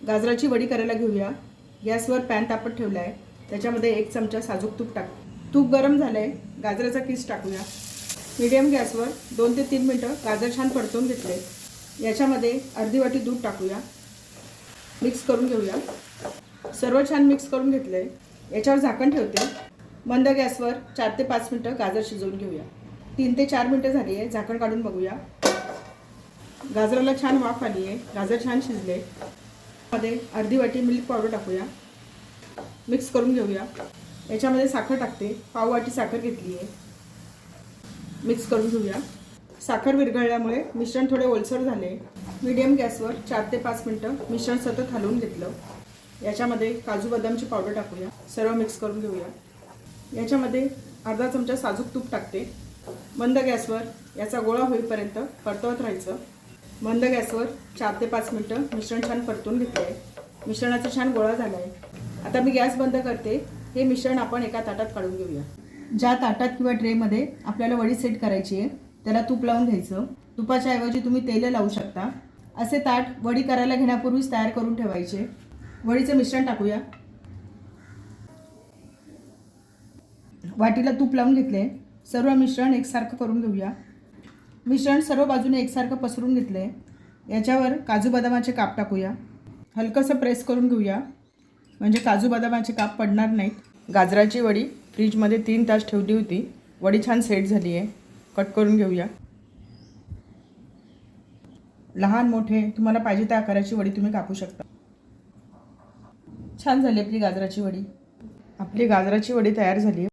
गाजराची वडी करायला घेऊया। गॅसवर पॅन तापत ठेवला आहे, त्याच्यामध्ये 1 चमचा साजूक तूप टाक। तूप गरम झालं आहे, गाजराचा किस टाकूया। मीडियम गॅसवर 2 ते 3 मिनटं गाजर छान परतवून घेतले। याच्यामध्ये अर्धी वाटी दूध टाकूया, मिक्स करून घेऊया। सर्व छान मिक्स करून घेतले। याच्यावर झाकण ठेवते। मंद गॅसवर 4 ते 5 मिनटं गाजर शिजवून घेऊया। 3 ते 4 मिनटं झाली आहे, झाकण काढून बघूया। गाजराला छान वाफ आली आहे, गाजर छान शिजले। मध्ये अर्धी वाटी मिल्क पावडर टाकूया, मिक्स करून घेऊया। याच्यामध्ये साखर टाकते, पाव वाटी साखर घेतली आहे, मिक्स करून घेऊया। साखर विरघळल्यामुळे मिश्रण थोडे ओलसर झाले। मीडियम गॅसवर 4 ते 5 मिनटं मिश्रण सतत हलवून घेतलं। याच्यामध्ये काजू बदामची पावडर टाकूया, सर्व मिक्स करून घेऊया। याच्यामध्ये अर्धा चमचा साजूक तूप टाकते। मंद गॅसवर याचा गोळा होईपर्यंत परतवत राहायचं। मंद गॅसवर 4 ते 5 मिनटं मिश्रण छान परतून घेतले आहे। मिश्रणाचा छान गोळा झाला आहे। आता मी गॅस बंद करते। हे मिश्रण आपण एका ताटात काढून घेऊया। ज्या ताटात किंवा ट्रेमध्ये आपल्याला वडी सेट करायची आहे त्याला तूप लावून घ्यायचं। तुपाच्या ऐवजी तुम्ही तेल लावू शकता। असे ताट वडी करायला घेण्यापूर्वीच तयार करून ठेवायचे। वडीचे मिश्रण टाकूया। वाटीला तूप लावून घेतले। सर्व मिश्रण एकसारखं करून घेऊया। मिश्रण सर्व बाजूने एकसारखं पसरून घेतले। याच्यावर काजू बदामाचे काप टाकूया, हलकंसं प्रेस करून घेऊया म्हणजे काजू बदामाचे काप पडणार नाहीत। गाजराची वडी फ्रीजमध्ये 3 तास ठेवली होती। वडी छान सेट झाली आहे, कट करून घेऊया। लहान मोठे तुम्हाला पाहिजे त्या आकाराची वडी तुम्ही कापू शकता। छान झाली आपली गाजराची वडी। आपली गाजराची वडी तयार झाली आहे।